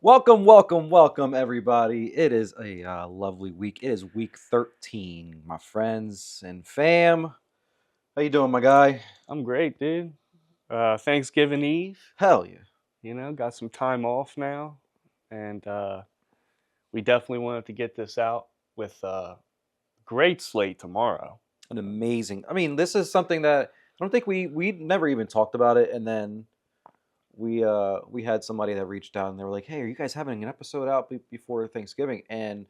Welcome, everybody. It is a lovely week. It is week 13, my friends and fam. How you doing, my guy? I'm great, dude. Thanksgiving Eve, Hell yeah. got some time off now, and we definitely wanted to get this out with a great slate tomorrow. An amazing. I mean, this is something that I don't think we never even talked about it, and then we had somebody that reached out and they were like, "Hey, are you guys having an episode out before Thanksgiving?" And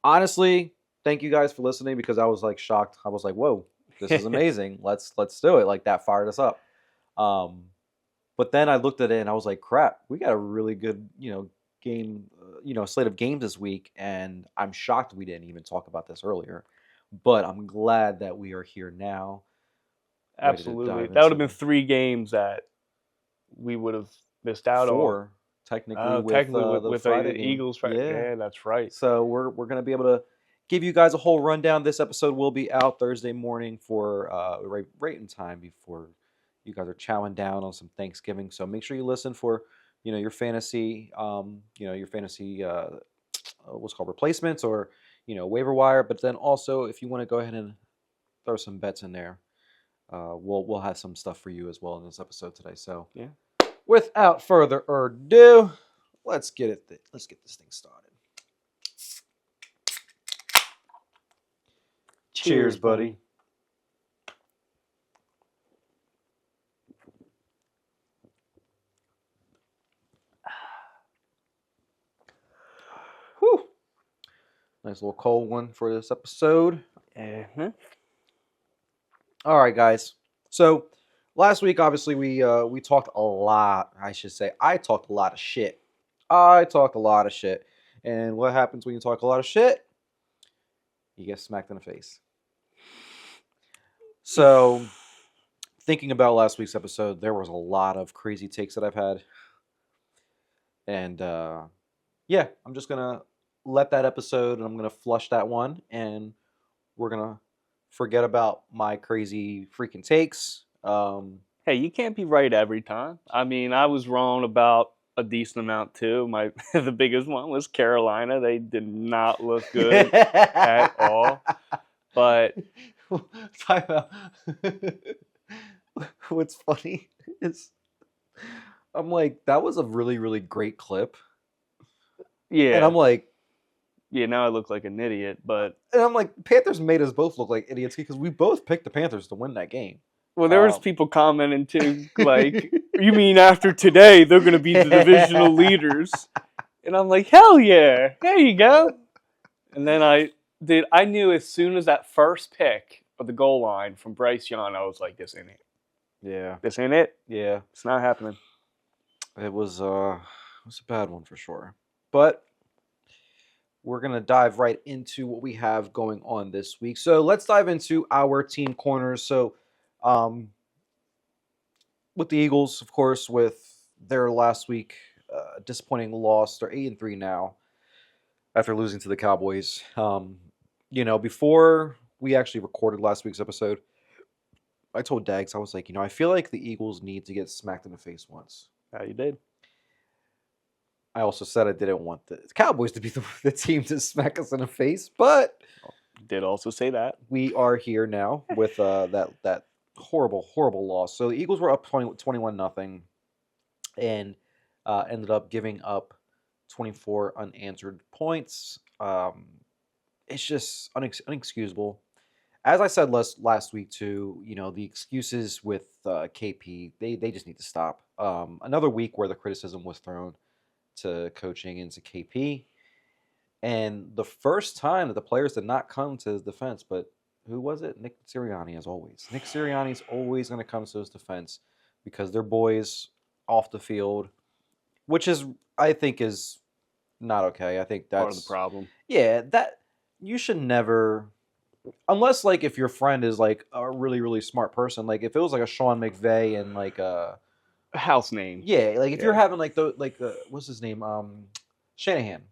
honestly, thank you guys for listening because I was like shocked. I was like, "Whoa, this is amazing. Let's do it." Like that fired us up. Um, but then I looked at it and I was like, "Crap, we got a really good game slate of games this week," and I'm shocked we didn't even talk about this earlier. But I'm glad that we are here now, ready to Absolutely, dive that would have into been three games that we would have missed out on. four technically with Technically, with, the with Friday the game. Eagles, right? Yeah. Yeah, that's right. So we're gonna be able to give you guys a whole rundown. This episode will be out Thursday morning for right in time before you guys are chowing down on some Thanksgiving. So make sure you listen for your fantasy what's called replacements or waiver wire. But then also if you want to go ahead and throw some bets in there, we'll have some stuff for you as well in this episode today. So Yeah. without further ado, let's get this thing started. Cheers, buddy. Whew. Nice little cold one for this episode. Uh-huh. All right, guys. So last week, obviously, we talked a lot. I should say, I talked a lot of shit. And what happens when you talk a lot of shit? You get smacked in the face. So, thinking about last week's episode, there was a lot of crazy takes that I've had. And yeah, I'm just going to let that episode and I'm going to flush that one. And we're going to forget about my crazy freaking takes. Hey, you can't be right every time. I mean, I was wrong about a decent amount too. The biggest one was Carolina. They did not look good at all. But time out. What's funny is I'm like, that was a really, really great clip. yeah, And I'm like, now I look like an idiot. But Panthers made us both look like idiots because we both picked the Panthers to win that game. well, there was people commenting too, like, you mean after today they're going to be the divisional leaders? And I'm like, hell yeah, there you go. And then I knew as soon as that first pick of the goal line from Bryce Young, I was like, this ain't it. Yeah. This ain't it. Yeah. It's not happening. It was a bad one for sure. But we're going to dive right into what we have going on this week. So let's dive into our team corners. So with the Eagles, of course, with their last week disappointing loss, they're 8-3 now after losing to the Cowboys. Before we actually recorded last week's episode, I told Dags, I was like, I feel like the Eagles need to get smacked in the face once. Yeah, you did. I also said I didn't want the Cowboys to be the team to smack us in the face, but you did also say that. We are here now with that horrible loss. So the Eagles were up 21-0 and ended up giving up 24 unanswered points. It's just unexcusable. As I said last week too, the excuses with KP, they just need to stop. Another week where the criticism was thrown to coaching and to KP. And the first time that the players did not come to his defense, but who was it? Nick Sirianni, as always. Nick Sirianni's always going to come to his defense because they're boys off the field, which I think is not okay. I think that's part of the problem. Yeah, that you should never, unless like if your friend is like a really, really smart person, like if it was like a Sean McVay and like a house name. Yeah, like if you're having like the what's his name? Shanahan.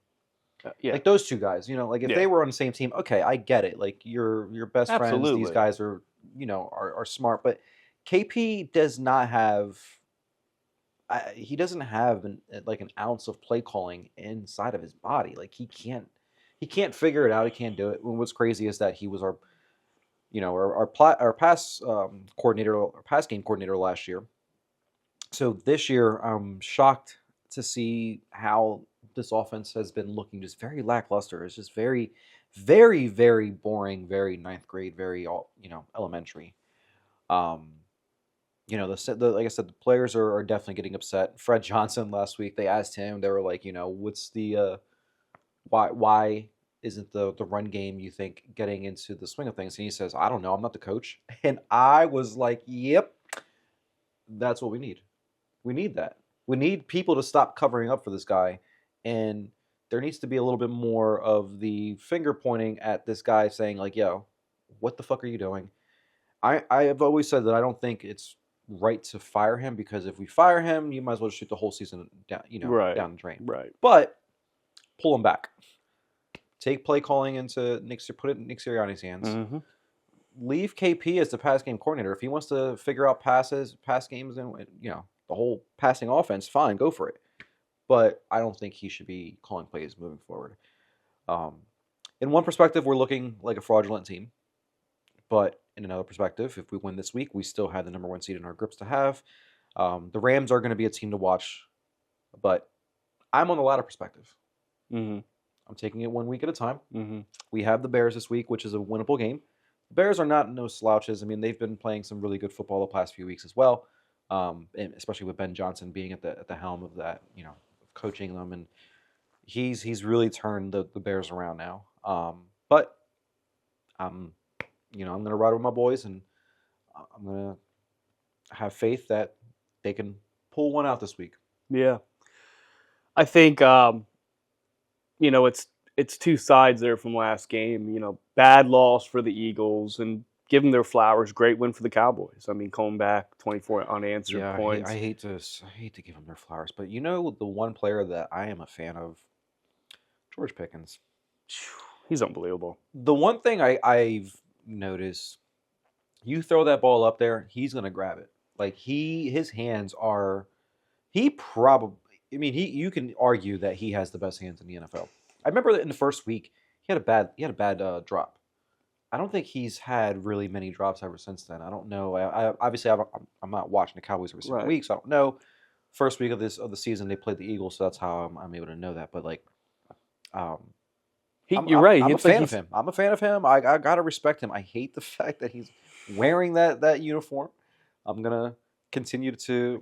Yeah. Like those two guys, like if they were on the same team, okay, I get it. Like your best friends, these guys are, are smart, but KP does not have he doesn't have like an ounce of play calling inside of his body. Like he can't figure it out. He can't do it. And what's crazy is that he was our pass coordinator, our pass game coordinator last year. So this year, I'm shocked to see how this offense has been looking just very lackluster. It's just very, very, very boring, very ninth grade, very elementary. Um, like I said, the players are definitely getting upset. Fred Johnson last week, they asked him, they were like, what's the why isn't the run game, you think, getting into the swing of things? And he says, I don't know, I'm not the coach. And I was like, yep, that's what we need. We need that. We need people to stop covering up for this guy, and there needs to be a little bit more of the finger pointing at this guy, saying like, "Yo, what the fuck are you doing?" I have always said that I don't think it's right to fire him, because if we fire him, you might as well shoot the whole season down, Right. down the drain. Right. But pull him back. Take play calling into put it in Nick Sirianni's hands. Mm-hmm. Leave KP as the pass game coordinator. If he wants to figure out pass games, and the whole passing offense, fine, go for it. But I don't think he should be calling plays moving forward. In one perspective, we're looking like a fraudulent team. But in another perspective, if we win this week, we still have the number 1 seed in our grips to have. The Rams are going to be a team to watch. But I'm on the latter perspective. Mm-hmm. I'm taking it 1 week at a time. Mm-hmm. We have the Bears this week, which is a winnable game. The Bears are not no slouches. I mean, they've been playing some really good football the past few weeks as well, and especially with Ben Johnson being at the helm of that, coaching them, and he's really turned the Bears around now. But I'm going to ride with my boys, and I'm going to have faith that they can pull one out this week. Yeah, I think it's two sides there from last game. Bad loss for the Eagles, and give them their flowers. Great win for the Cowboys. I mean, coming back 24 unanswered points. I hate to give them their flowers, but the one player that I am a fan of, George Pickens. He's unbelievable. The one thing I've noticed, you throw that ball up there, he's gonna grab it. Like his hands are. He probably. I mean, you can argue that he has the best hands in the NFL. I remember that in the first week, he had a bad drop. I don't think he's had really many drops ever since then. I don't know. I'm not watching the Cowboys every single week, so I don't know. First week of the season, they played the Eagles, so that's how I'm able to know that. But you're right. I'm a fan of him. I'm a fan of him. I gotta respect him. I hate the fact that he's wearing that uniform. I'm gonna continue to,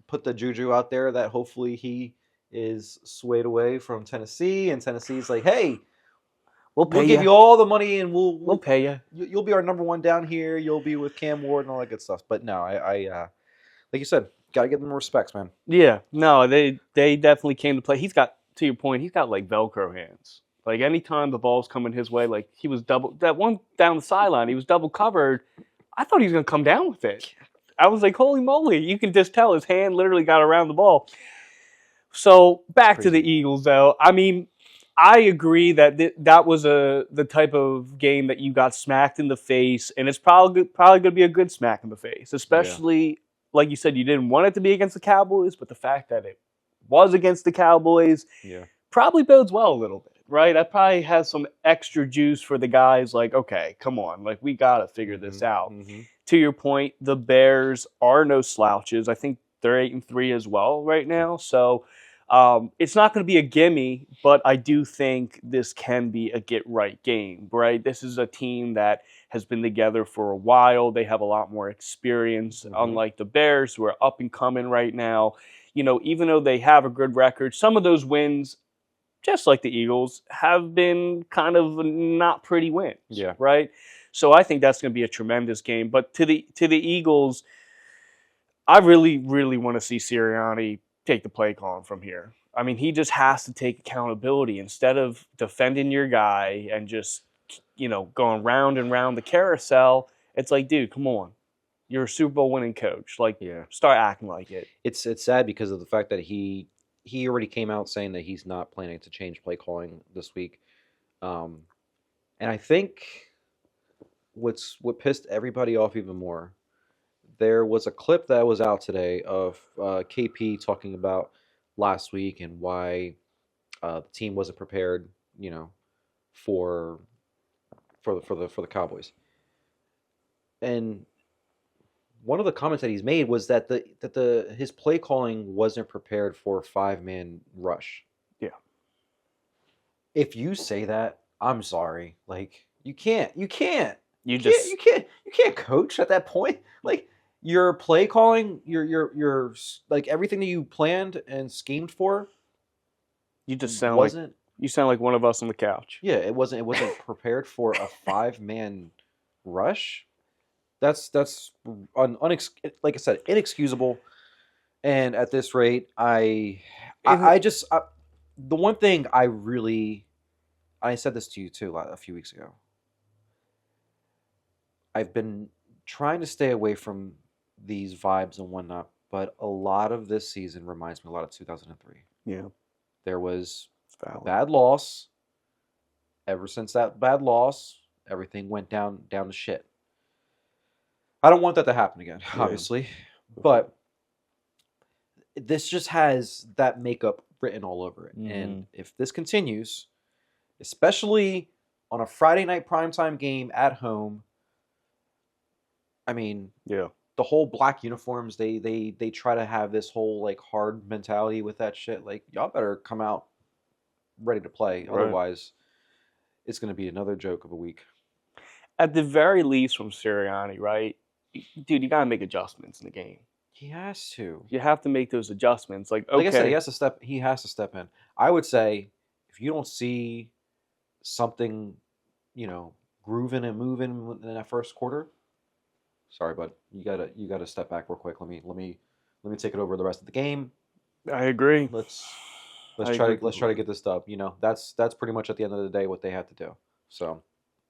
put the juju out there that hopefully he is swayed away from Tennessee, and Tennessee's like, hey, we'll give you all the money, and we'll pay you. You'll be our number 1 down here. You'll be with Cam Ward and all that good stuff. But no, I like you said, gotta give them respects, man. Yeah, no, they definitely came to play. He's got, to your point, he's got like Velcro hands. Like anytime the ball's coming his way, like he was that one down the sideline, he was double covered. I thought he was gonna come down with it. I was like, holy moly! You can just tell his hand literally got around the ball. So back to the Eagles, though. I mean, I agree that that was the type of game that you got smacked in the face, and it's probably going to be a good smack in the face, especially, like you said, you didn't want it to be against the Cowboys, but the fact that it was against the Cowboys probably bodes well a little bit, right? That probably has some extra juice for the guys, like, okay, come on, like, we got to figure this out. Mm-hmm. To your point, the Bears are no slouches. I think they're 8-3 as well right now, so it's not going to be a gimme, but I do think this can be a get-right game, right? This is a team that has been together for a while. They have a lot more experience, unlike the Bears, who are up and coming right now. Even though they have a good record, some of those wins, just like the Eagles, have been kind of not pretty wins, right? So I think that's going to be a tremendous game. But to the Eagles, I really, really want to see Sirianni take the play calling from here. I mean, he just has to take accountability instead of defending your guy and just, going round and round the carousel. It's like, dude, come on. You're a Super Bowl winning coach. Like, start acting like it. It's sad because of the fact that he already came out saying that he's not planning to change play calling this week. And I think what pissed everybody off even more, there was a clip that was out today of KP talking about last week and why the team wasn't prepared, for the Cowboys. And one of the comments that he's made was that his play calling wasn't prepared for a 5-man rush. Yeah. If you say that, I'm sorry. Like you can't coach at that point. Like your play calling, your like everything that you planned and schemed for. You just sound wasn't. You sound like one of us on the couch. Yeah, it wasn't prepared for a 5-man rush. That's like I said, inexcusable. And at this rate, the one thing I said this to you too a few weeks ago. I've been trying to stay away from these vibes and whatnot, but a lot of this season reminds me a lot of 2003. Yeah. There was a bad loss. Ever since that bad loss, everything went down to shit. I don't want that to happen again, obviously, but this just has that makeup written all over it. And if this continues, especially on a Friday night primetime game at home, I mean, the whole black uniforms, they try to have this whole like hard mentality with that shit. Like, y'all better come out ready to play. Right. Otherwise, it's going to be another joke of a week. At the very least from Sirianni, right? Dude, you got to make adjustments in the game. He has to. You have to make those adjustments. Like I said, he has to step in. I would say if you don't see something, grooving and moving in that first quarter, sorry, bud, you gotta step back real quick. Let me take it over the rest of the game. I agree. Let's try to get this dub. That's pretty much at the end of the day what they had to do. So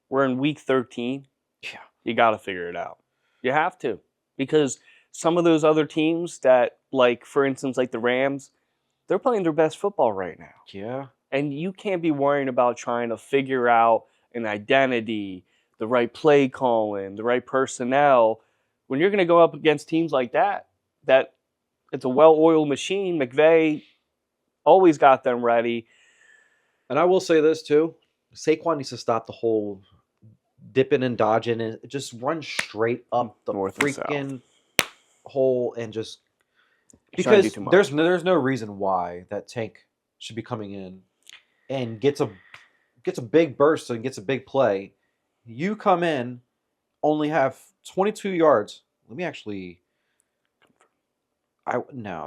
we're in week 13. Yeah, you got to figure it out. You have to, because some of those other teams that, like for instance, like the Rams, they're playing their best football right now. Yeah, and you can't be worrying about trying to figure out an identity, the right play calling, the right personnel when you're going to go up against teams like that. That it's a well-oiled machine. McVay always got them ready. And I will say this too: Saquon needs to stop the whole dipping and dodging and just run straight up the freaking hole and just because there's no reason why that Tank should be coming in and gets a big burst and gets a big play. You come in, only have 22 yards. Let me actually.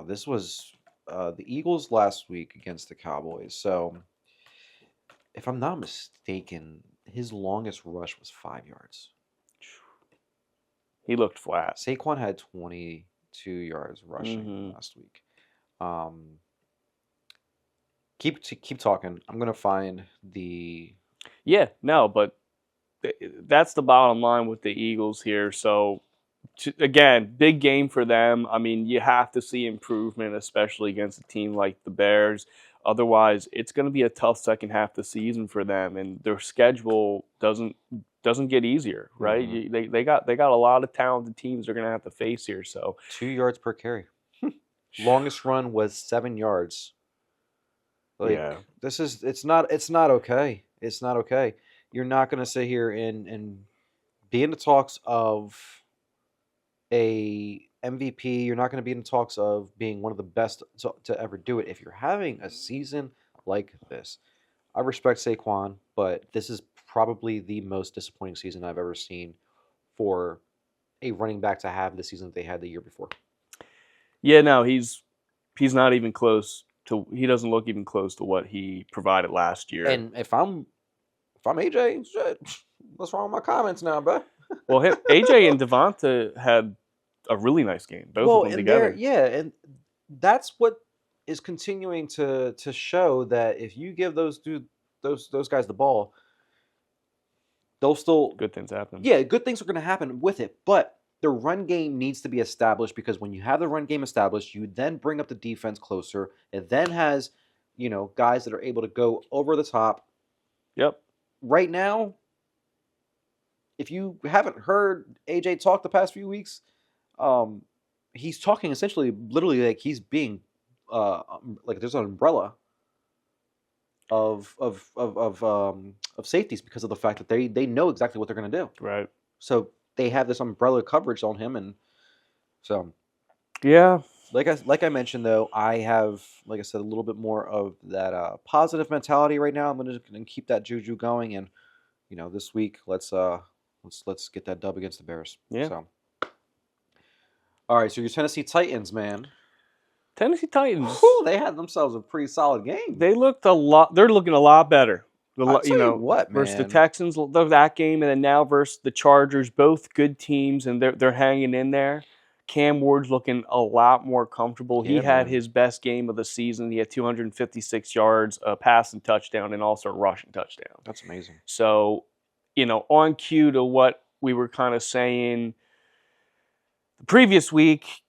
This was the Eagles last week against the Cowboys. So, if I'm not mistaken, his longest rush was 5 yards. He looked flat. Saquon had 22 yards rushing last week. Keep talking. I'm gonna find the. Yeah, no, but that's the bottom line with the Eagles here. So, again, big game for them. I mean, you have to see improvement, especially against a team like the Bears. Otherwise, it's going to be a tough second half of the season for them, and their schedule doesn't get easier, right? Mm-hmm. They got a lot of talented teams they're going to have to face here. So 2 yards per carry. Longest run was 7 yards. It's not okay. It's not okay. You're not going to sit here and be in the talks of a MVP. You're not going to be in the talks of being one of the best to ever do it if you're having a season like this. I respect Saquon, but this is probably the most disappointing season I've ever seen for a running back to have the season that they had the year before. Yeah, no, he's not even close to. He doesn't look even close to what he provided last year. And if I'm AJ, shit, what's wrong with my comments now, bro? Well, AJ and Devonta had a really nice game, both of them together. And that's what is continuing to show that if you give those guys the ball, they'll still good things happen. Yeah, good things are going to happen with it, but the run game needs to be established because when you have the run game established, you then bring up the defense closer. It then has, guys that are able to go over the top. Yep. Right now, if you haven't heard AJ talk the past few weeks, he's talking essentially, literally, like he's being, like there's an umbrella of safeties because of the fact that they know exactly what they're going to do. Right. So they have this umbrella coverage on him, and so Yeah. like I mentioned though, I have, like I said, a little bit more of that positive mentality right now. I'm going to keep that juju going, and this week let's get that dub against the Bears. Yeah. So all right, so your Tennessee Titans, man. Tennessee Titans. Whew, they had themselves a pretty solid game. They looked a lot. They're looking a lot better. I'll tell you what, versus the man. Texans, that game, and then now versus the Chargers, both good teams, and they're hanging in there. Cam Ward's looking a lot more comfortable. He Yeah, had man. his best game of the season. He had 256 yards, a passing touchdown, and also a rushing touchdown. That's amazing. So, on cue to what we were kind of saying the previous week,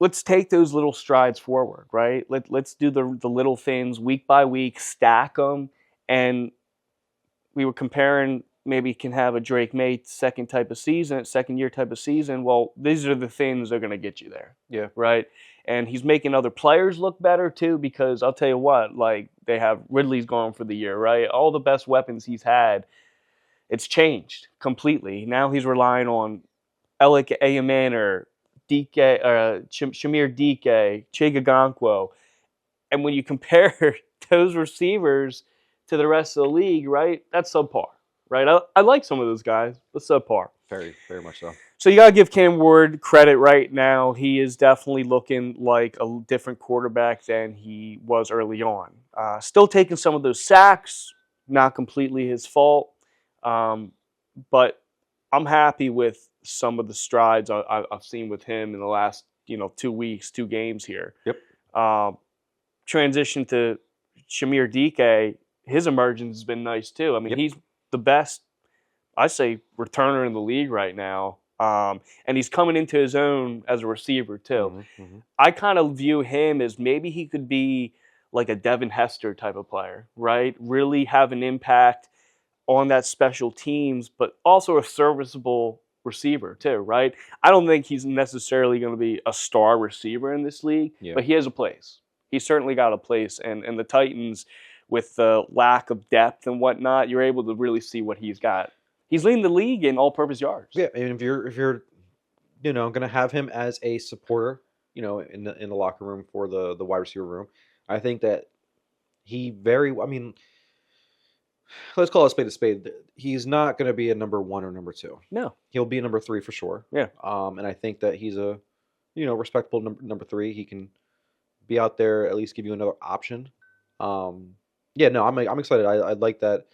let's take those little strides forward, right? Let's do the little things week by week, stack them, and we were comparing maybe can have a Drake May second year type of season. Well, these are the things that are going to get you there. Yeah. Right. And he's making other players look better too, because I'll tell you what, like they have Ridley's gone for the year, right? All the best weapons he's had, it's changed completely. Now he's relying on Alec Ayaman, DK, Shamir DK, Chigagonkwo. And when you compare those receivers to the rest of the league, right, that's subpar, right? I like some of those guys, but subpar. Very, very much so. So you got to give Cam Ward credit right now. He is definitely looking like a different quarterback than he was early on. Still taking some of those sacks, not completely his fault. But I'm happy with some of the strides I've seen with him in the last 2 weeks, 2 games here. Yep. Transition to Shamir DK, his emergence has been nice too. I mean, Yep. he's the best, I say, returner in the league right now. And he's coming into his own as a receiver too. Mm-hmm. I kind of view him as maybe he could be like a Devin Hester type of player, right? Really have an impact on that special teams, but also a serviceable receiver too, right? I don't think he's necessarily going to be a star receiver in this league, but he has a place. He's certainly got a place, and the Titans, with the lack of depth and whatnot, you're able to really see what he's got. He's leading the league in all-purpose yards. Yeah, and if you're going to have him as a supporter, in the locker room for the wide receiver room, I think that let's call it a spade. He's not going to be a number 1 or number 2. No. He'll be a number 3 for sure. Yeah. And I think that he's a, respectable number 3. He can be out there, at least give you another option. Yeah, no, I'm excited. I like that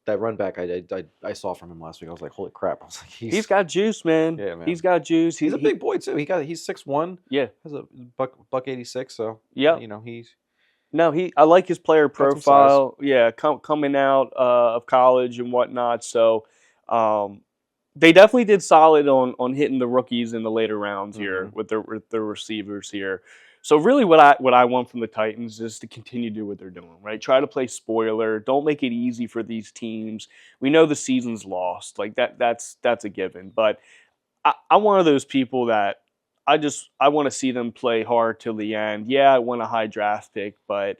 run back I saw from him last week. I was like, holy crap! I was like, he's got juice, man. Yeah, man. He's got juice. He's a big boy too. He's 6'1". Yeah, has a buck 86. So yeah, he's. No, I like his player profile. Yeah, coming out of college and whatnot. So they definitely did solid on hitting the rookies in the later rounds here with their receivers here. So really what I want from the Titans is to continue to do what they're doing, right? Try to play spoiler. Don't make it easy for these teams. We know the season's lost. Like that's a given. But I'm one of those people that I want to see them play hard till the end. Yeah, I want a high draft pick, but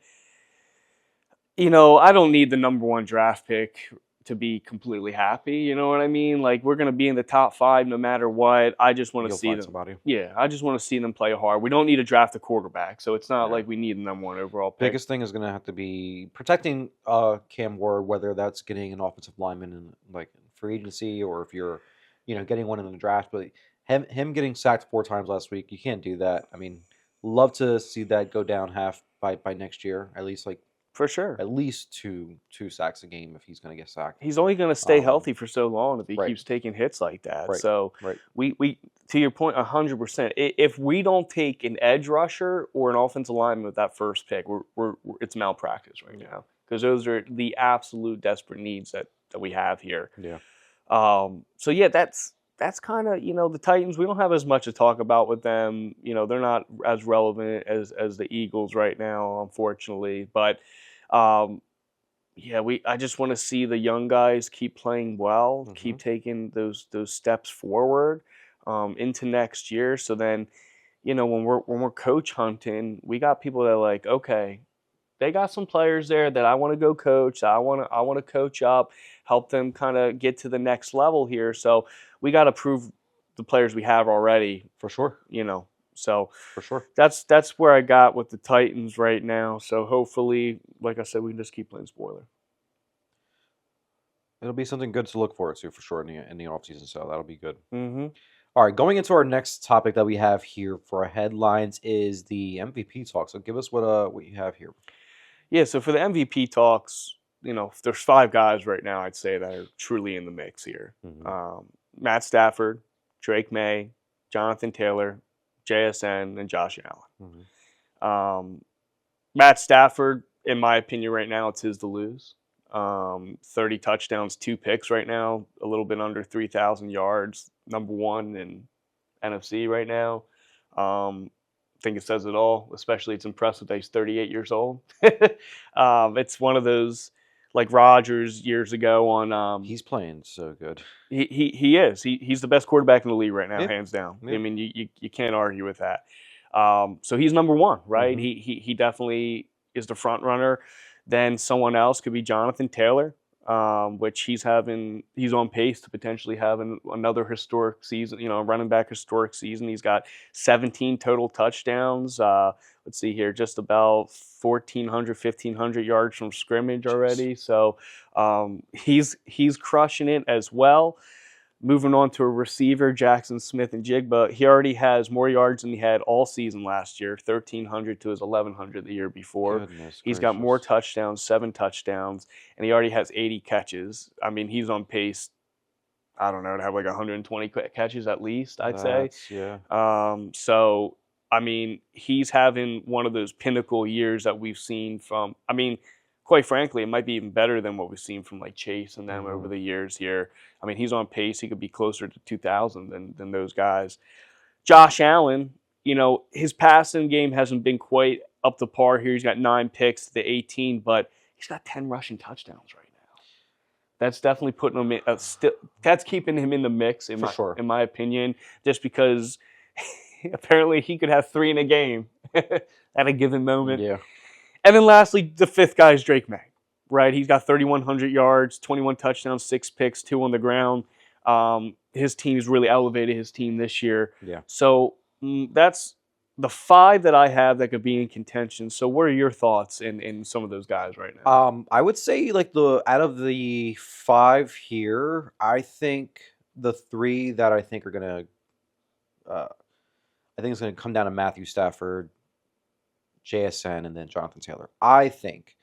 I don't need the number 1 draft pick to be completely happy. You know what I mean? Like we're gonna be in the top 5 no matter what. I just want to see them. Somebody. Yeah, I just want to see them play hard. We don't need to draft a quarterback, so it's not like we need the number 1 overall pick. Biggest thing is going to have to be protecting Cam Ward, whether that's getting an offensive lineman in like free agency or if you're, getting one in the draft. But him getting sacked 4 times last week, you can't do that. I mean, love to see that go down half by next year, at least for sure. At least two sacks a game if he's going to get sacked. He's only going to stay healthy for so long if he right. keeps taking hits like that. Right. So we to your point, 100%. If we don't take an edge rusher or an offensive lineman with that first pick, we're it's malpractice right now, because those are the absolute desperate needs that we have here. Yeah. So yeah, that's kind of the Titans. We don't have as much to talk about with them. They're not as relevant as the Eagles right now, unfortunately. But I just want to see the young guys keep playing well, keep taking those steps forward. into next year. So then, when we're coach hunting, we got people that are like, okay, they got some players there that I want to go coach. I want to coach up, help them kind of get to the next level here. So we got to prove the players we have already. For sure. So For sure. that's where I got with the Titans right now. So hopefully, like I said, we can just keep playing spoiler. It'll be something good to look forward to for sure in the offseason, so that'll be good. Mm-hmm. All right, going into our next topic that we have here for our headlines is the MVP talk. So give us what you have here. Yeah, so for the MVP talks, there's 5 guys right now I'd say that are truly in the mix here. Mhm. Matt Stafford, Drake May, Jonathan Taylor, JSN, and Josh Allen. Mhm. Matt Stafford, in my opinion, right now, it's his to lose. 30 touchdowns, 2 picks right now, a little bit under 3,000 yards, number 1 in NFC right now. I think it says it all, especially it's impressive that he's 38 years old. It's one of those, like Rodgers years ago on. He's playing so good. He is. He's the best quarterback in the league right now, Yeah. hands down. Yeah. I mean, you can't argue with that. So he's number 1, right? Mhm. He definitely is the front runner. Then someone else could be Jonathan Taylor, which he's on pace to potentially have another historic season, running back historic season. He's got 17 total touchdowns. Let's see here, just about 1,400, 1,500 yards from scrimmage already. So he's crushing it as well. Moving on to a receiver, Jackson Smith-Njigba. He already has more yards than he had all season last year, 1,300 to his 1,100 the year before. Goodness He's got more gracious. touchdowns, 7 touchdowns, and he already has 80 catches. I mean, he's on pace, I don't know, to have like 120 catches at least, I'd say. Yeah. So, I mean, he's having one of those pinnacle years that we've seen from, I mean, quite frankly, it might be even better than what we've seen from like Chase and them Mhm. over the years here. I mean, he's on pace. He could be closer to 2,000 than those guys. Josh Allen, his passing game hasn't been quite up to par here. He's got 9 picks to the 18, but he's got 10 rushing touchdowns right now. That's definitely putting him in. That's keeping him in the mix, For sure. in my opinion, just because apparently he could have 3 in a game at a given moment. Yeah. And then lastly, the 5th guy is Drake May, right? He's got 3,100 yards, 21 touchdowns, 6 picks, 2 on the ground. His team's really elevated his team this year. Yeah. So that's the 5 that I have that could be in contention. So what are your thoughts in some of those guys right now? I would say like out of the 5 here, I think the 3 that I think are gonna, I think it's gonna come down to Matthew Stafford, JSN, and then Jonathan Taylor. I think,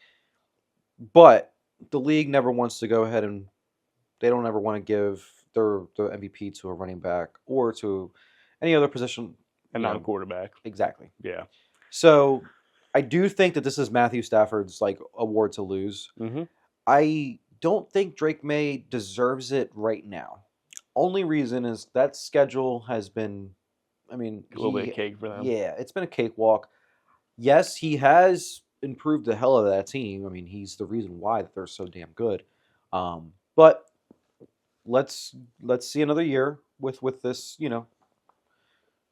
but the league never wants to go ahead and they don't ever want to give the MVP to a running back or to any other position. And not a quarterback. Exactly. Yeah. So I do think that this is Matthew Stafford's like award to lose. Mm-hmm. I don't think Drake May deserves it right now. Only reason is that schedule has been, I mean, A little bit of cake for them. Yeah, it's been a cakewalk. Yes, he has improved the hell out of that team. I mean, he's the reason why that they're so damn good. But let's see another year with this.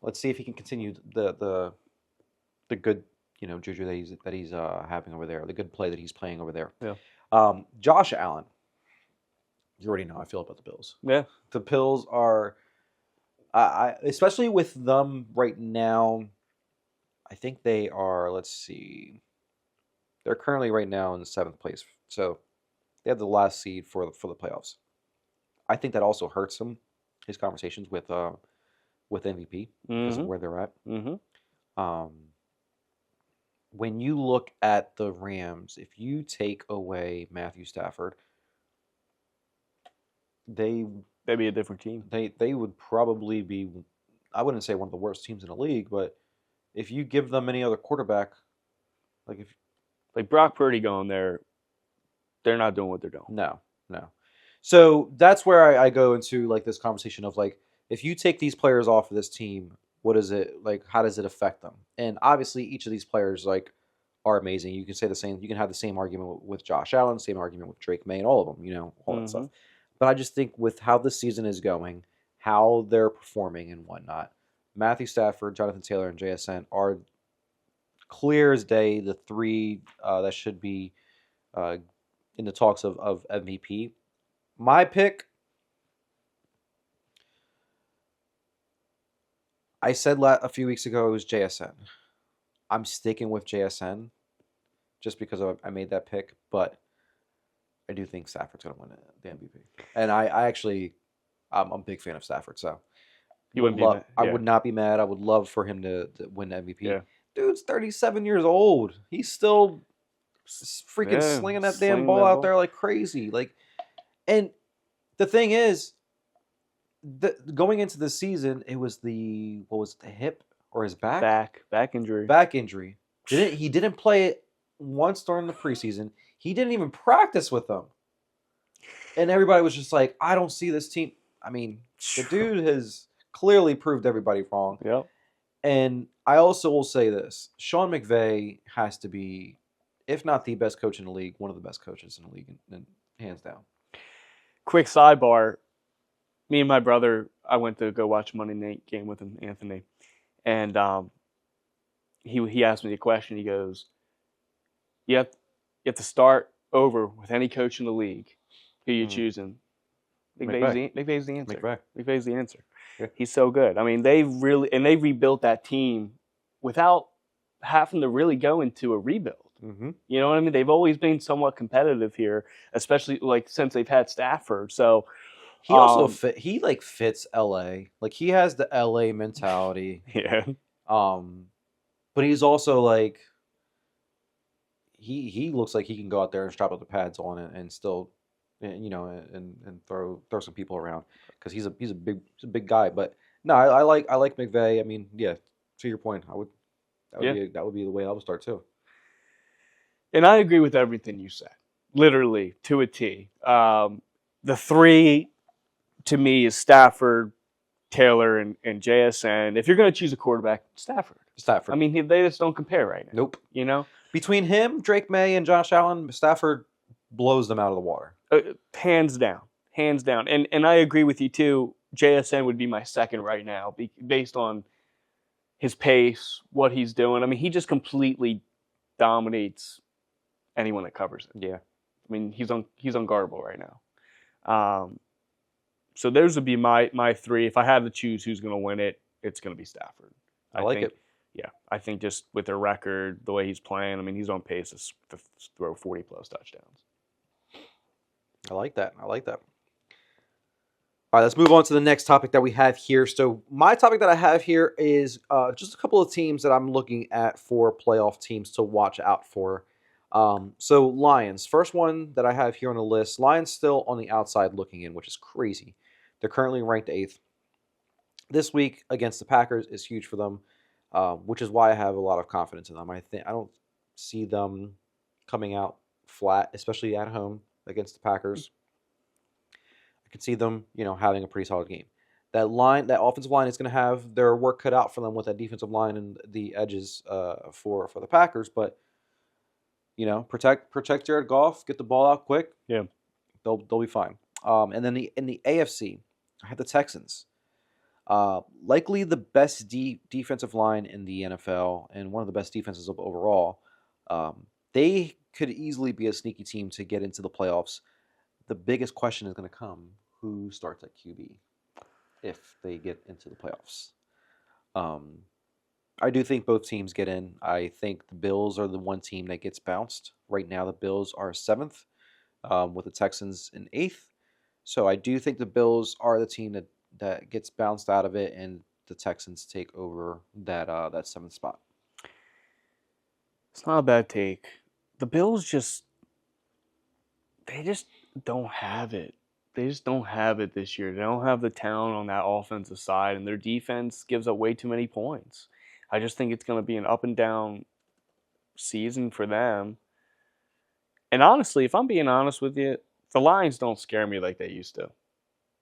Let's see if he can continue the good juju that he's having over there, the good play that he's playing over there. Yeah. Josh Allen. You already know how I feel about the Bills. Yeah. The Bills are, I especially with them right now. I think they are. Let's see. They're currently right now in 7th place, so they have the last seed for the playoffs. I think that also hurts him, his conversations with MVP because of where they're at. Mm-hmm. When you look at the Rams, if you take away Matthew Stafford, they'd be a different team. They would probably be, I wouldn't say one of the worst teams in the league, but if you give them any other quarterback, like Brock Purdy going there, they're not doing what they're doing. No. So that's where I go into like this conversation of like, if you take these players off of this team, what is it like? How does it affect them? And obviously, each of these players like are amazing. You can say the same. You can have the same argument with Josh Allen, same argument with Drake May, and all of them. All that stuff. But I just think with how the season is going, how they're performing and whatnot, Matthew Stafford, Jonathan Taylor, and JSN are clear as day the three that should be uh, in the talks of MVP. My pick, I said a few weeks ago, it was JSN. I'm sticking with JSN just because I made that pick, but I do think Stafford's going to win the MVP. And I actually, I'm a big fan of Stafford, so You wouldn't be mad. I Yeah. would not be mad. I would love for him to win the MVP. Yeah. Dude's 37 years old. He's still freaking Yeah, slinging that slinging damn ball that out ball. there like crazy. Like, and the thing is, going into the season, it was what was it, the hip or his back? Back injury. Back injury. He didn't play it once during the preseason. He didn't even practice with them. And everybody was just like, I don't see this team. I mean, the dude has clearly proved everybody wrong. Yep. And I also will say this. Sean McVay has to be, if not the best coach in the league, one of the best coaches in the league, and hands down. Quick sidebar. Me and my brother, I went to go watch Monday night game with him, Anthony. And he asked me a question. He goes, you have to start over with any coach in the league. Who you choosing? McVay's the answer. McVay's the answer. Yeah. He's so good. I mean, they rebuilt that team without having to really go into a rebuild. Mm-hmm. You know what I mean? They've always been somewhat competitive here, especially like since they've had Stafford. So he also fits LA. Like he has the LA mentality. yeah. But he's also like he looks like he can go out there and strap up the pads on and still, you know, and throw some people around because he's a big guy. But no, I like McVay. I mean, yeah, to your point, that would be the way I would start too. And I agree with everything you said, literally to a T. The three to me is Stafford, Taylor, and JSN. If you're going to choose a quarterback, Stafford. I mean, they just don't compare right now. Nope. You know, between him, Drake May, and Josh Allen, Stafford blows them out of the water. Hands down. And I agree with you too. JSN would be my second right now, based on his pace, what he's doing. I mean, he just completely dominates anyone that covers it. Yeah. I mean, he's unguardable right now. So those would be my three. If I had to choose who's going to win it, it's going to be Stafford. I like it. Yeah, I think just with their record, the way he's playing, I mean, he's on pace to throw 40-plus touchdowns. I like that. All right, let's move on to the next topic that we have here. So my topic that I have here is just a couple of teams that I'm looking at for playoff teams to watch out for. So Lions, first one that I have here on the list. Lions still on the outside looking in, which is crazy. They're currently ranked 8th. This week against the Packers is huge for them, which is why I have a lot of confidence in them. I don't see them coming out flat, especially at home against the Packers. I could see them, having a pretty solid game. That offensive line is going to have their work cut out for them with that defensive line and the edges for the Packers, but protect Jared Goff, get the ball out quick. Yeah, they'll be fine. And then in the AFC, I have the Texans. Likely the best defensive line in the NFL and one of the best defenses overall. They could easily be a sneaky team to get into the playoffs. The biggest question is going to come: who starts at QB if they get into the playoffs? I do think both teams get in. I think the Bills are the one team that gets bounced. Right now, the Bills are 7th, with the Texans in 8th. So I do think the Bills are the team that gets bounced out of it, and the Texans take over that 7th spot. It's not a bad take. The Bills they just don't have it. They just don't have it this year. They don't have the talent on that offensive side, and their defense gives up way too many points. I just think it's going to be an up and down season for them. And honestly, if I'm being honest with you, the Lions don't scare me like they used to.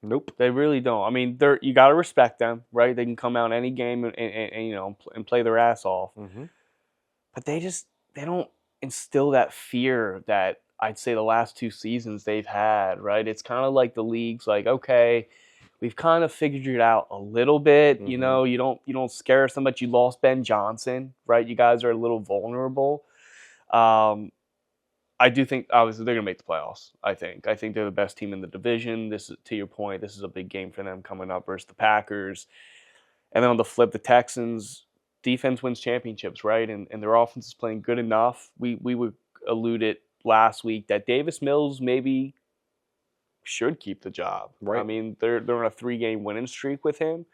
Nope. They really don't. I mean, you got to respect them, right? They can come out any game and play their ass off. Mm-hmm. But they don't instill that fear that I'd say the last 2 seasons they've had, right? It's kind of like the league's like, okay, we've kind of figured it out a little bit. You Mhm. know, you don't scare us so much. You lost Ben Johnson, right? You guys are a little vulnerable. I do think obviously they're gonna make the playoffs. I think they're the best team in the division. This is, to your point, this is a big game for them coming up versus the Packers. And then on the flip, the Texans defense wins championships, right? And their offense is playing good enough. We would alluded last week that Davis Mills maybe should keep the job. Right. I mean, they're on a 3-game winning streak with him.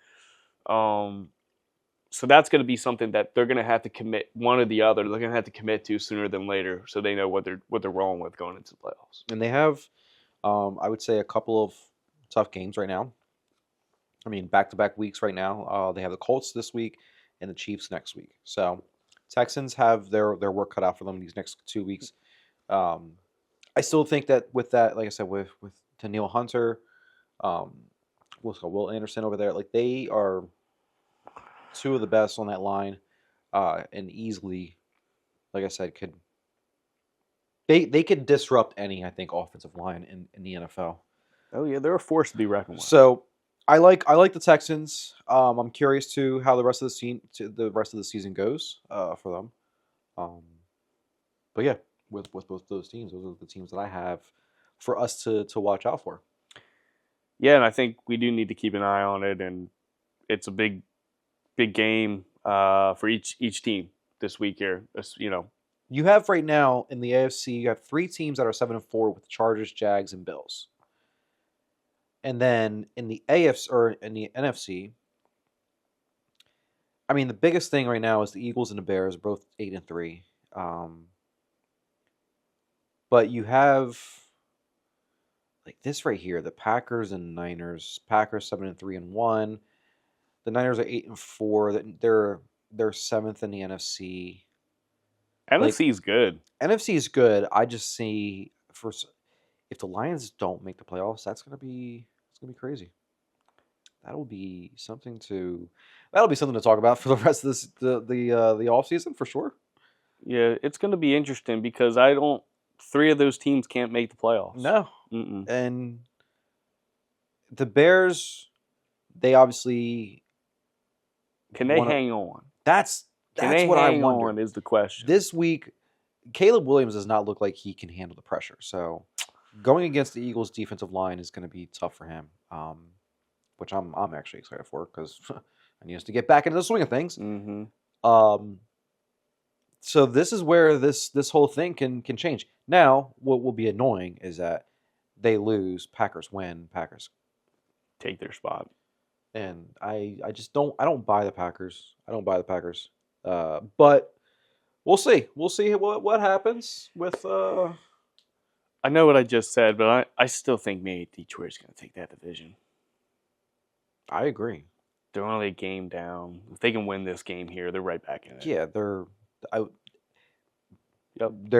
So that's going to be something that they're going to have to commit, one or the other. They're going to have to commit to sooner than later, so they know what they're rolling with going into the playoffs. And they have, I would say, a couple of tough games right now. I mean, back-to-back weeks right now. They have the Colts this week and the Chiefs next week. So Texans have their work cut out for them these next 2 weeks. I still think that with that, like I said, with Danielle Hunter, Will Anderson over there, like they are two of the best on that line, and easily, like I said, they could disrupt any, I think, offensive line in the NFL. Oh yeah, they're a force to be reckoned with. So I like the Texans. I'm curious to how the rest of the season goes for them. But yeah, with both those teams, those are the teams that I have for us to watch out for. Yeah, and I think we do need to keep an eye on it, and it's a big game for each team this week here. You know, You have right now in the AFC, you have 3 teams that are 7-4 with Chargers, Jags, and Bills. And then in the AFC or in the NFC, I mean, the biggest thing right now is the Eagles and the Bears, both 8-3. But you have like this right here, the Packers and Niners. Packers 7-3-1. The Niners are 8-4. They're 7th in the NFC. NFC is good. NFC is good. I just see if the Lions don't make the playoffs, it's gonna be crazy. That'll be something to talk about for the rest of the off season for sure. Yeah, it's going to be interesting because 3 of those teams can't make the playoffs. No, Mm-mm. and the Bears, they obviously Can they hang on? That's what I wonder. On is the question. This week, Caleb Williams does not look like he can handle the pressure. So going against the Eagles' defensive line is going to be tough for him, which I'm actually excited for because I need us to get back into the swing of things. Mm-hmm. So this is where this whole thing can change. Now, what will be annoying is that they lose, Packers win, Packers take their spot. And I just don't buy the Packers. I don't buy the Packers. But we'll see. We'll see what happens with. I know what I just said, but I still think maybe Detroit's going to take that division. I agree. They're only a game down. If they can win this game here, they're right back in it. Yeah, they're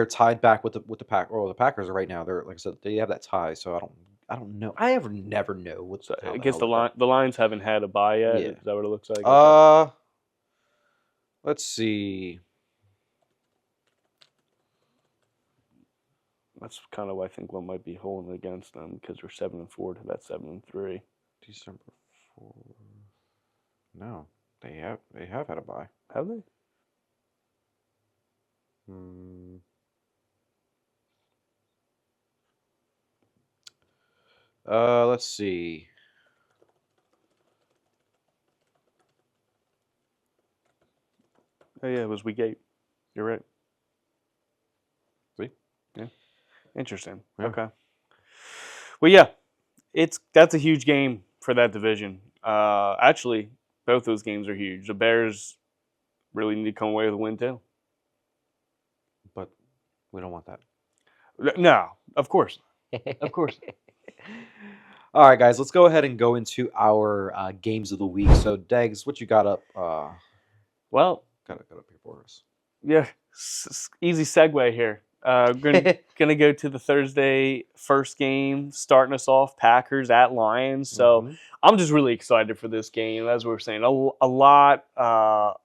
tied back with the Pack. Or the Packers are right now. They're like I said, they have that tie. So I don't know. I never know what's. I guess the Lions haven't had a bye yet. Yeah. Is that what it looks like? Let's see. That's kind of, I think, what might be holding against them because they're 7-4 to that 7-3. December 4. No, they have had a bye. Have they? Let's see. Oh yeah, it was week 8. You're right. See? Yeah. Interesting. Yeah. Okay. Well, yeah, that's a huge game for that division. Actually, both those games are huge. The Bears really need to come away with a win too. But we don't want that. No, of course. Of course. All right, guys, let's go ahead and go into our games of the week. So, Degs, what you got up? Well, got up here for us. Yeah, easy segue here. Gonna go to the Thursday first game, starting us off, Packers at Lions. So I'm just really excited for this game. As we were saying, a lot of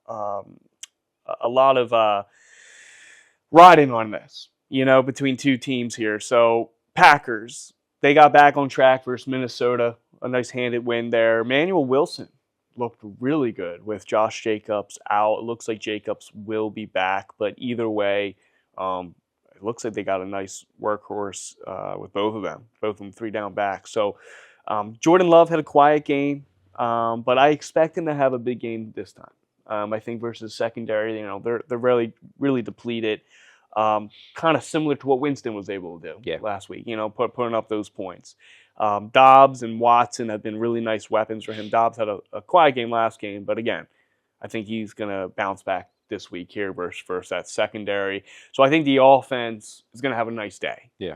riding on this, between two teams here. So Packers, they got back on track versus Minnesota a nice handed win there. Emmanuel Wilson looked really good with Josh Jacobs out. It looks like Jacobs will be back, but either way, it looks like they got a nice workhorse with both of them 3 down back. So Jordan Love had a quiet game, but I expect him to have a big game this time. I think versus secondary, they're really, really depleted. Kind of similar to what Winston was able to do last week, putting up those points. Dobbs and Watson have been really nice weapons for him. Dobbs had a quiet game last game, but again, I think he's going to bounce back this week here versus that secondary. So I think the offense is going to have a nice day. Yeah.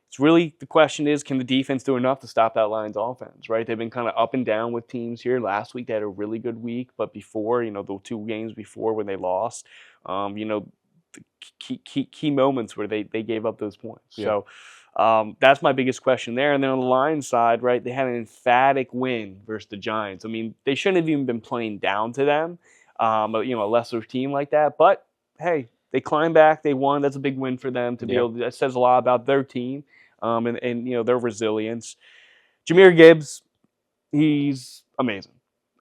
It's really, the question is, can the defense do enough to stop that Lions offense, right? They've been kind of up and down with teams here. Last week they had a really good week, but before, the 2 games before when they lost, the key moments where they gave up those points. Yeah. So that's my biggest question there. And then on the Lions side, right, they had an emphatic win versus the Giants. I mean, they shouldn't have even been playing down to them, a lesser team like that. But, hey, they climbed back. They won. That's a big win for them to be able to. That says a lot about their team and their resilience. Jahmyr Gibbs, he's amazing.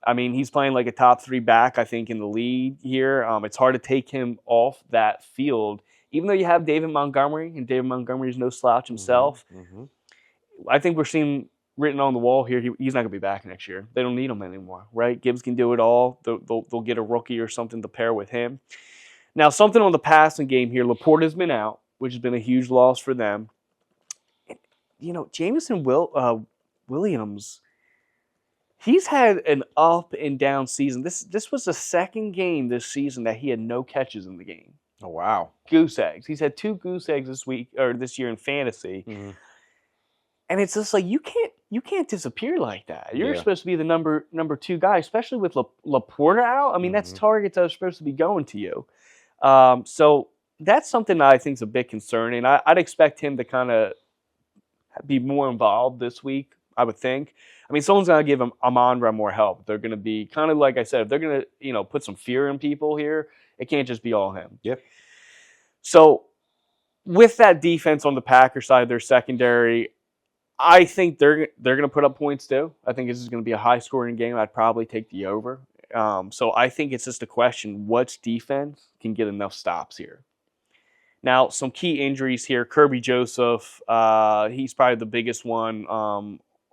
I mean, he's playing like a top 3 back, I think, in the league here. It's hard to take him off that field. Even though you have David Montgomery, and David Montgomery is no slouch himself, I think we're seeing written on the wall here, he's not going to be back next year. They don't need him anymore, right? Gibbs can do it all. They'll get a rookie or something to pair with him. Now, something on the passing game here, Laporta's been out, which has been a huge loss for them. Jameson Williams, he's had an up and down season. This was the second game this season that he had no catches in the game. Oh, wow. Goose eggs. He's had 2 goose eggs this year in fantasy. Mm-hmm. And it's just like you can't disappear like that. You're supposed to be the number 2 guy, especially with Laporta out. I mean, that's targets that are supposed to be going to you. So that's something that I think is a bit concerning. I'd expect him to kind of be more involved this week, I would think. I mean, someone's going to give Amon-Ra more help. They're going to be kind of like I said, if they're going to put some fear in people here, it can't just be all him. Yep. So with that defense on the Packers side, their secondary, I think they're going to put up points too. I think this is going to be a high-scoring game. I'd probably take the over. So I think it's just a question, which defense can get enough stops here? Now, some key injuries here. Kirby Joseph, he's probably the biggest one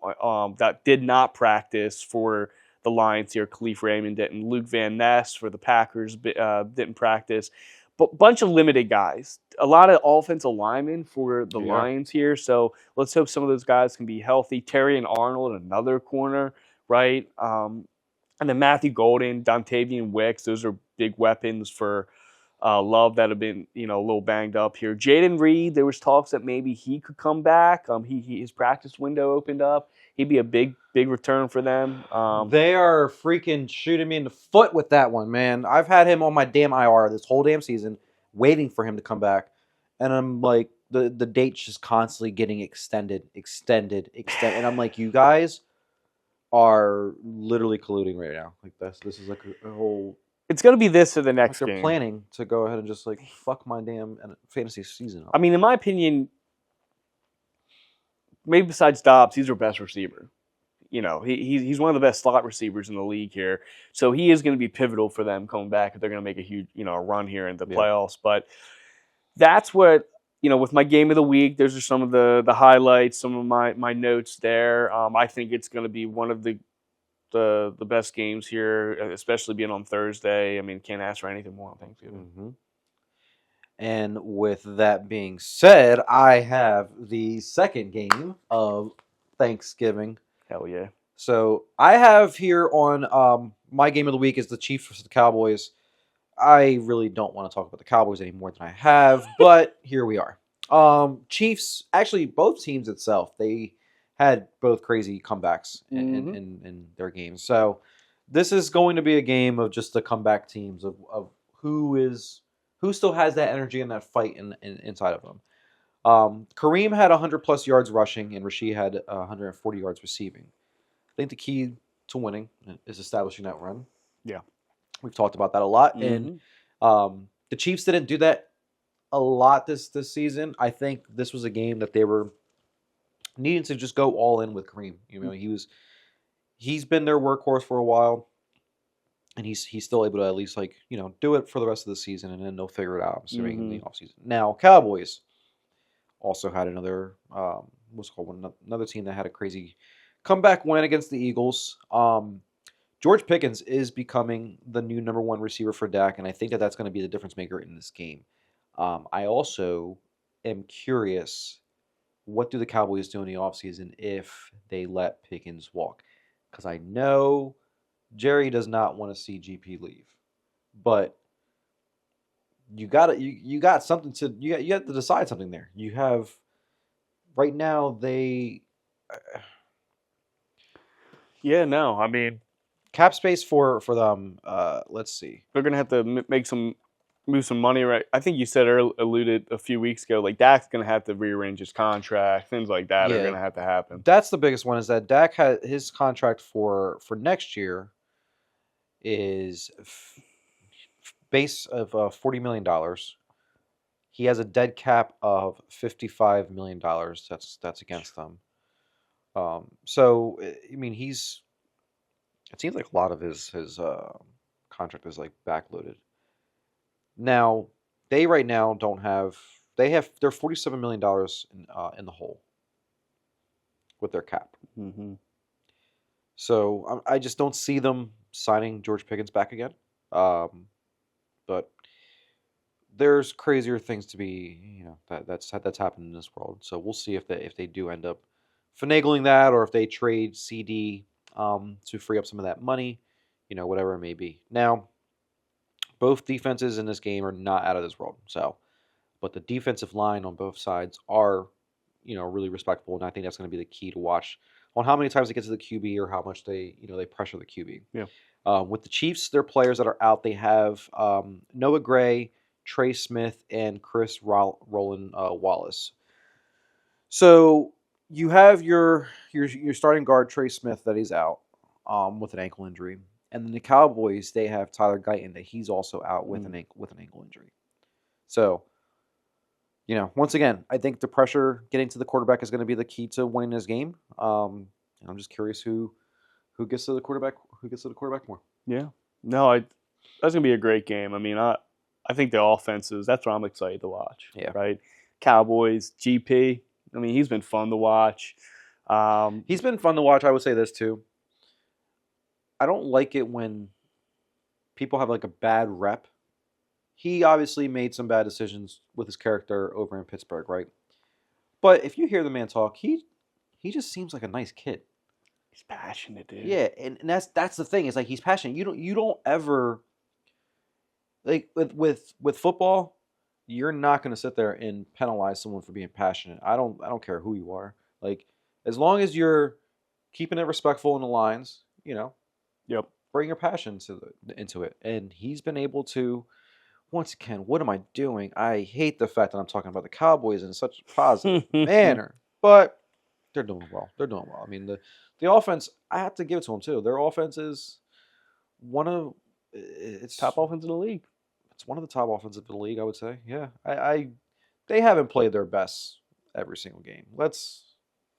that did not practice for the Lions here. Khalif Raymond didn't. Luke Van Ness for the Packers didn't practice. But bunch of limited guys. A lot of offensive linemen for the Lions here. So let's hope some of those guys can be healthy. Terry and Arnold, another corner, right? And then Matthew Golden, Dontavian Wicks. Those are big weapons for Love that have been, a little banged up here. Jaden Reed, there was talks that maybe he could come back. His practice window opened up. He'd be a big return for them. They are freaking shooting me in the foot with that one, man. I've had him on my damn IR this whole damn season, waiting for him to come back. And I'm like, the date's just constantly getting extended. And I'm like, you guys are literally colluding right now. Like this is like a whole... It's going to be this or the next they're game. planning to go ahead and just like fuck my damn fantasy season up. I mean, in my opinion, maybe besides Dobbs, he's our best receiver. He's one of the best slot receivers in the league here. So he is going to be pivotal for them coming back if they're going to make a huge, a run here in the playoffs. But that's what, with my game of the week, those are some of the highlights, some of my notes there. I think it's going to be one of the best games here, especially being on Thursday. I mean, can't ask for anything more on Thanksgiving. Mm-hmm. And with that being said, I have the second game of Thanksgiving. Hell yeah. So I have here on my game of the week is the Chiefs versus the Cowboys. I really don't want to talk about the Cowboys any more than I have, but here we are. Chiefs, actually both teams itself, they had both crazy comebacks in their games. So this is going to be a game of just the comeback teams of who still has that energy and that fight inside of them. Kareem had 100+ yards rushing and Rashid had 140 yards receiving. I think the key to winning is establishing that run. Yeah. We've talked about that a lot. And the Chiefs didn't do that a lot this season. I think this was a game that they were needing to just go all in with Kareem. He's been their workhorse for a while, and he's still able to at least do it for the rest of the season, and then they'll figure it out. I'm assuming in the offseason. Now Cowboys also had another another team that had a crazy comeback win against the Eagles. George Pickens is becoming the new number one receiver for Dak, and I think that that's going to be the difference maker in this game. I also am curious, what do the Cowboys do in the offseason if they let Pickens walk? Because I know Jerry does not want to see GP leave, but you got something to you have to decide something there. You have right now Yeah, no, I mean, cap space for them. Let's see. they're gonna have to move some money, right? I think you said alluded a few weeks ago, like Dak's gonna have to rearrange his contract, things like that are gonna have to happen. That's the biggest one, is that Dak had his contract for next year is base of $40 million. He has a dead cap of $55 million. That's against them. So I mean, it seems like a lot of his contract is like backloaded. Now they right now don't have. They're $47 million in the hole with their cap. Mm-hmm. So I just don't see them signing George Pickens back again. But there's crazier things to be, that's happened in this world. So we'll see if they do end up finagling that, or if they trade CD to free up some of that money, whatever it may be. Now, both defenses in this game are not out of this world. So, but the defensive line on both sides are, really respectable, and I think that's going to be the key to watch on how many times they get to the QB or how much they pressure the QB. Yeah. With the Chiefs, their players that are out, they have Noah Gray, Trey Smith, and Chris Roland Wallace. So you have your starting guard Trey Smith that he's out with an ankle injury, and then the Cowboys, they have Tyler Guyton that he's also out with an ankle injury. So, once again, I think the pressure getting to the quarterback is going to be the key to winning this game. I'm just curious who gets to the quarterback more. Yeah. No, that's gonna be a great game. I mean, I think the offenses, that's what I'm excited to watch. Yeah. Right. Cowboys, GP. I mean, he's been fun to watch. He's been fun to watch. I would say this too. I don't like it when people have like a bad rep. He obviously made some bad decisions with his character over in Pittsburgh, right? But if you hear the man talk, he just seems like a nice kid. He's passionate, dude. Yeah, and that's the thing. It's like he's passionate. You don't ever, like with football, you're not going to sit there and penalize someone for being passionate. I don't care who you are. Like, as long as you're keeping it respectful in the lines, Yep. bring your passion into it. And he's been able to. Once again, what am I doing? I hate the fact that I'm talking about the Cowboys in such a positive manner, but they're doing well. I mean, the offense, I have to give it to them too. Their offense is it's Top offense in the league. It's one of the top offenses in the league, I would say. Yeah, they haven't played their best every single game.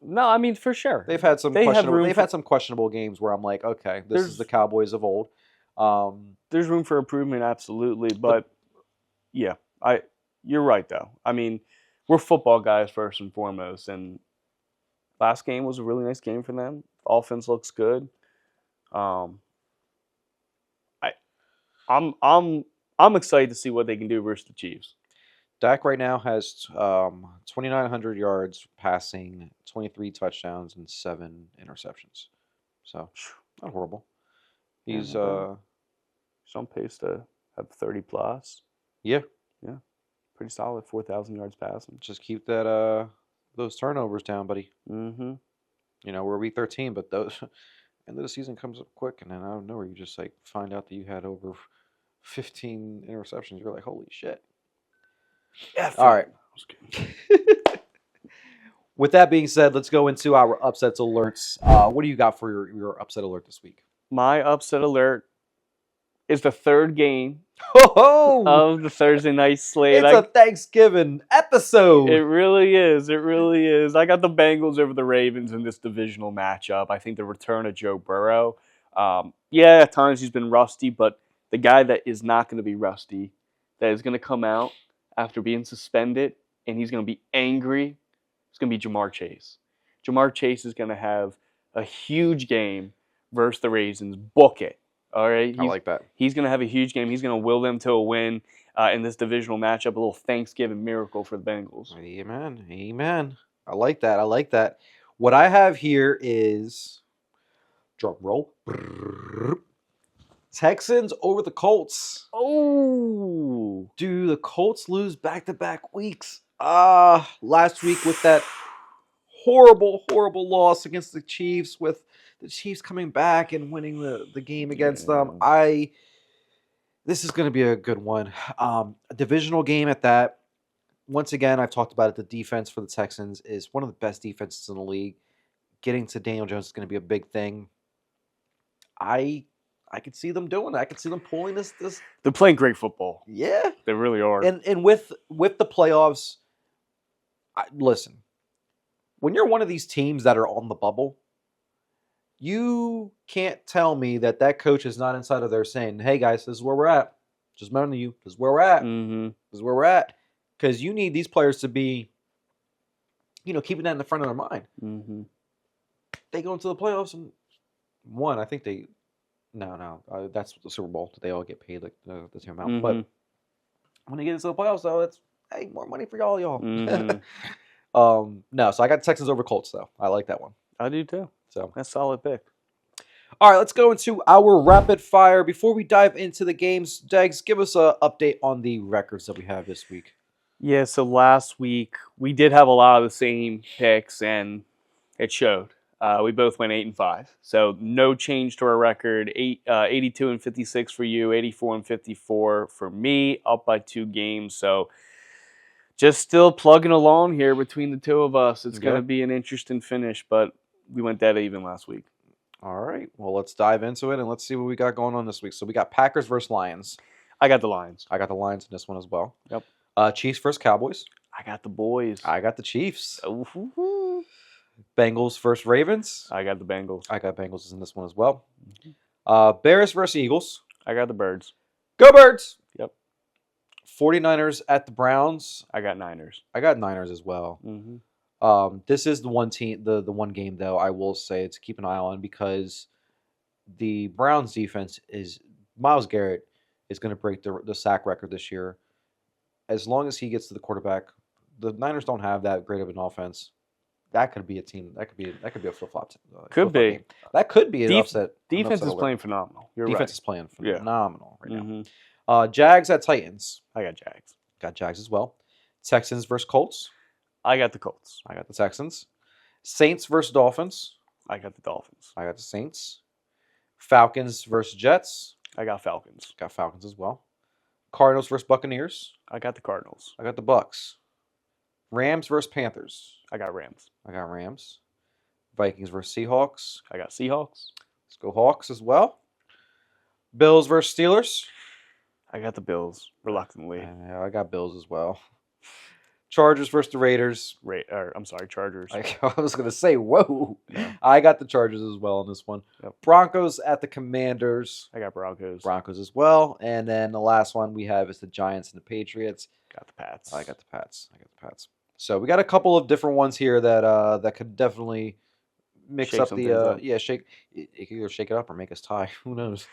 No, I mean, for sure. They've had some questionable games where I'm like, okay, this is the Cowboys of old. There's room for improvement, absolutely, but yeah, you're right though. I mean, we're football guys first and foremost, and last game was a really nice game for them. Offense looks good. I'm excited to see what they can do versus the Chiefs. Dak right now has 2,900 yards passing, 23 touchdowns, and 7 interceptions. So, not horrible. He's on pace to have 30 plus. Yeah. Pretty solid, 4,000 yards passing. Just keep that those turnovers down, buddy. Mm-hmm. We're week 13, but those end of the season comes up quick, and then out of nowhere you just like find out that you had over 15 interceptions. You're like, holy shit. Yeah. All right. With that being said, let's go into our upsets alerts. What do you got for your upset alert this week? My upset alert, is the third game Ho ho! of the Thursday night slate. It's a Thanksgiving episode. It really is. It really is. I got the Bengals over the Ravens in this divisional matchup. I think the return of Joe Burrow. At times he's been rusty, but the guy that is not going to be rusty, that is going to come out after being suspended, and he's going to be angry, it's going to be Jamar Chase. Jamar Chase is going to have a huge game versus the Ravens. Book it. All right? I like that. He's going to have a huge game. He's going to will them to a win in this divisional matchup. A little Thanksgiving miracle for the Bengals. Amen. Amen. I like that. I like that. What I have here is drum roll. Texans over the Colts. Oh. Do the Colts lose back-to-back weeks? Last week with that horrible loss against the Chiefs, with the Chiefs coming back and winning the game against them. This is going to be a good one. A divisional game at that. Once again, I've talked about it. The defense for the Texans is one of the best defenses in the league. Getting to Daniel Jones is going to be a big thing. I could see them doing it. I could see them pulling this. They're playing great football. Yeah. They really are. And with the playoffs, listen, when you're one of these teams that are on the bubble, you can't tell me that coach is not inside of there saying, hey, guys, this is where we're at. Just remember you. This is where we're at. Mm-hmm. This is where we're at. Because you need these players to be, keeping that in the front of their mind. Mm-hmm. They go into the playoffs and won. I think they – no. That's the Super Bowl. They all get paid like the same amount. Mm-hmm. But when they get into the playoffs, though, it's, hey, more money for y'all. Mm-hmm. No, so I got Texans over Colts, though. I like that one. I do, too. So That's a solid pick. All right, let's go into our rapid fire. Before we dive into the games, Degs, give us an update on the records that we have this week. Yeah, so last week we did have a lot of the same picks, and it showed. We both went 8-5, so no change to our record. 82-56 for you, 84-54 for me, up by 2 games. So just still plugging along here between the two of us. It's going to be an interesting finish, but we went dead even last week. All right, well, let's dive into it and let's see what we got going on this week. So we got Packers versus Lions. I got the Lions. I got the Lions in this one as well. Yep. Chiefs versus Cowboys. I got the boys. I got the Chiefs. Ooh. Bengals versus Ravens. I got the Bengals. I got Bengals in this one as well. Mm-hmm. Bears versus Eagles. I got the Birds. Go Birds! Yep. 49ers at the Browns. I got Niners. I got Niners as well. Mm-hmm. This is the one team, the one game, though, I will say to keep an eye on, because the Browns defense is, Myles Garrett is going to break the sack record this year. As long as he gets to the quarterback, the Niners don't have that great of an offense. That could be a team. That could be a flip-flop. Could be. Game. That could be an upset. Defense an upset is alert. playing phenomenal. You're Defense right. is playing phenomenal right Mm-hmm. now. Jags at Titans. I got Jags. Got Jags as well. Texans versus Colts. I got the Colts. I got the Texans. Saints versus Dolphins. I got the Dolphins. I got the Saints. Falcons versus Jets. I got Falcons. Got Falcons as well. Cardinals versus Buccaneers. I got the Cardinals. I got the Bucks. Rams versus Panthers. I got Rams. I got Rams. Vikings versus Seahawks. I got Seahawks. Let's go Hawks as well. Bills versus Steelers. I got the Bills, reluctantly. Yeah, I got Bills as well. Chargers versus the Raiders. Chargers. I was going to say, whoa. Yeah. I got the Chargers as well in this one. Yep. Broncos at the Commanders. I got Broncos. Broncos as well. And then the last one we have is the Giants and the Patriots. Got the Pats. I got the Pats. So we got a couple of different ones here that could definitely mix Shake up some the things up. shake. It could either shake it up or make us tie. Who knows?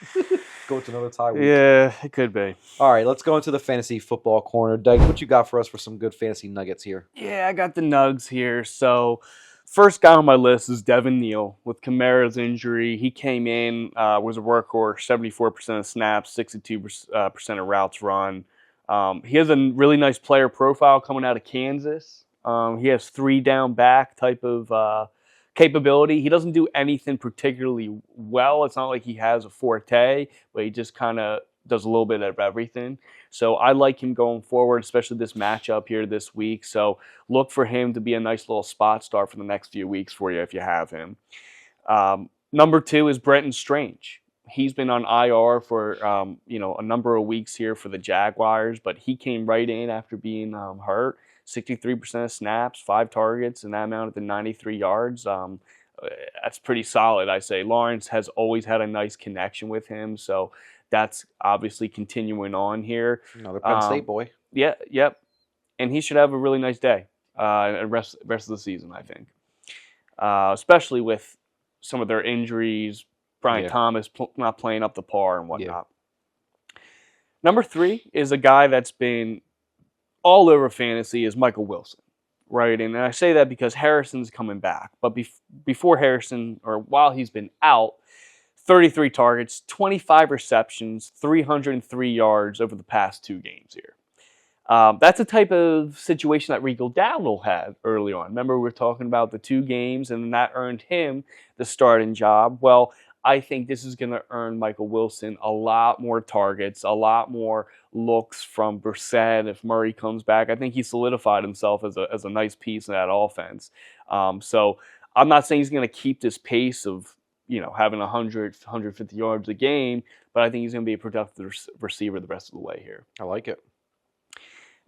Go to another tie week. Yeah, it could be. All right, let's go into the fantasy football corner. Doug, what you got for us for some good fantasy nuggets here? Yeah, I got the Nugs here. So, first guy on my list is Devin Neal with Kamara's injury. He came in, was a workhorse, 74% of snaps, 62% of routes run. He has a really nice player profile coming out of Kansas. He has 3 down back type of capability. He doesn't do anything particularly well. It's not like he has a forte, but he just kind of does a little bit of everything. So I like him going forward, especially this matchup here this week. So look for him to be a nice little spot start for the next few weeks for you if you have him. Number 2 is Brenton Strange. He's been on IR for a number of weeks here for the Jaguars, but he came right in after being hurt. 63% of snaps, 5 targets, and that amounted to 93 yards. That's pretty solid, I say. Lawrence has always had a nice connection with him, so that's obviously continuing on here. Another Penn State boy. Yeah, yep. And he should have a really nice day rest of the season, I think. Especially with some of their injuries, Brian Thomas not playing up to par and whatnot. Number 3 is a guy that's been all over fantasy is Michael Wilson, right? And I say that because Harrison's coming back. But before Harrison, or while he's been out, 33 targets, 25 receptions, 303 yards over the past 2 games here. That's a type of situation that Rico Dowdle had early on. Remember, we were talking about the 2 games, and that earned him the starting job. Well, I think this is going to earn Michael Wilson a lot more targets, a lot more looks from Brissett if Murray comes back. I think he solidified himself as a nice piece in that offense. So I'm not saying he's going to keep this pace of having 100, 150 yards a game, but I think he's going to be a productive receiver the rest of the way here. I like it.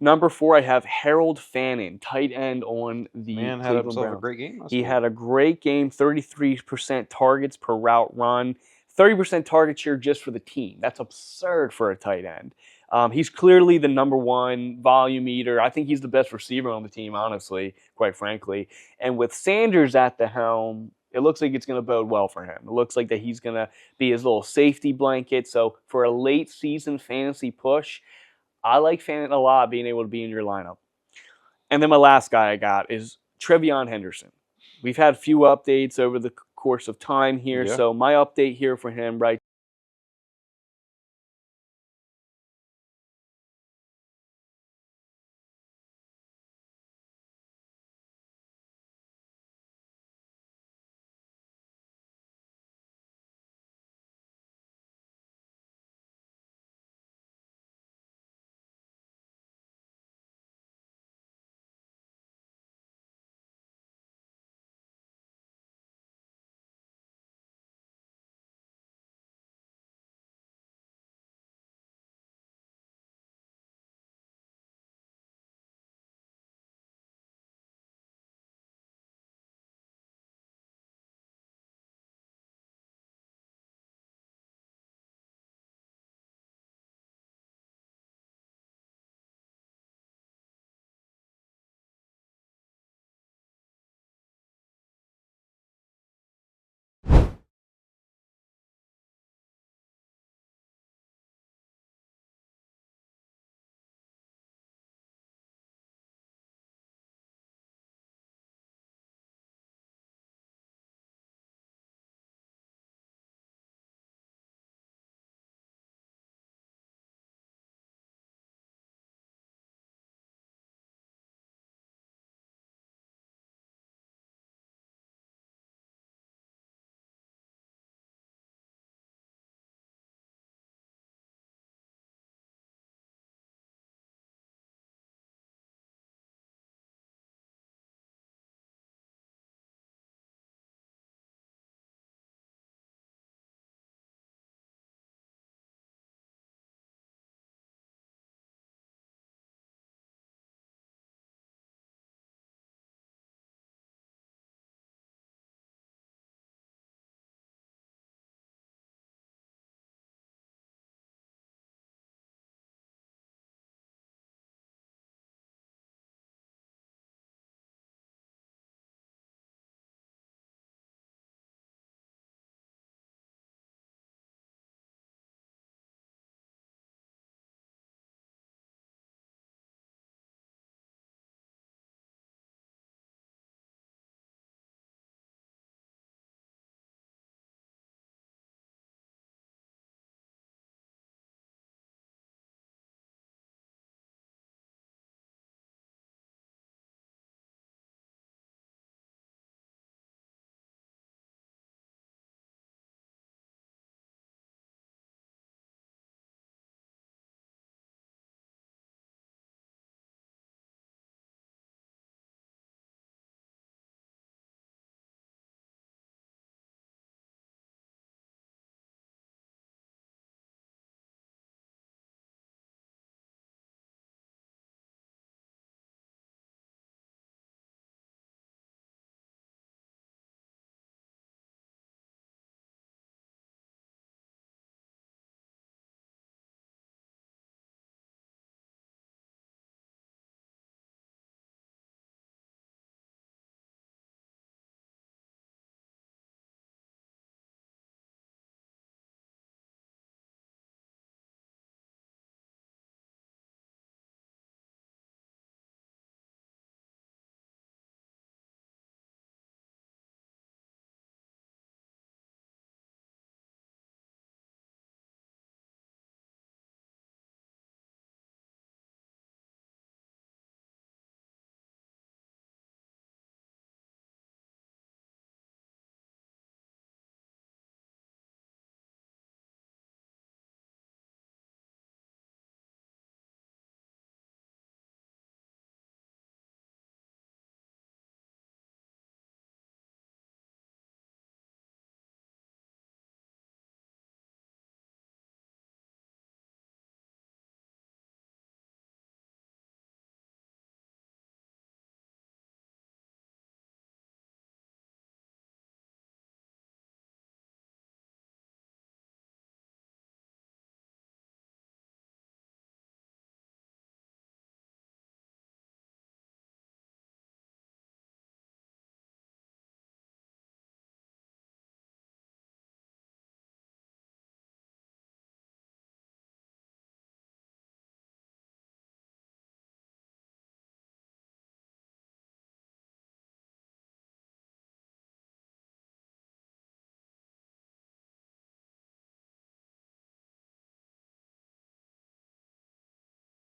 Number 4, I have Harold Fannin, tight end on the Man had Cleveland himself Browns. a great game. He had a great game, 33% targets per route run, 30% target share just for the team. That's absurd for a tight end. He's clearly the number 1 volume eater. I think he's the best receiver on the team, honestly, quite frankly. And with Sanders at the helm, it looks like it's going to bode well for him. It looks like that he's going to be his little safety blanket. So for a late season fantasy push, I like Fannin a lot, being able to be in your lineup. And then my last guy I got is Trevion Henderson. We've had a few updates over the course of time here. Yeah. So my update here for him right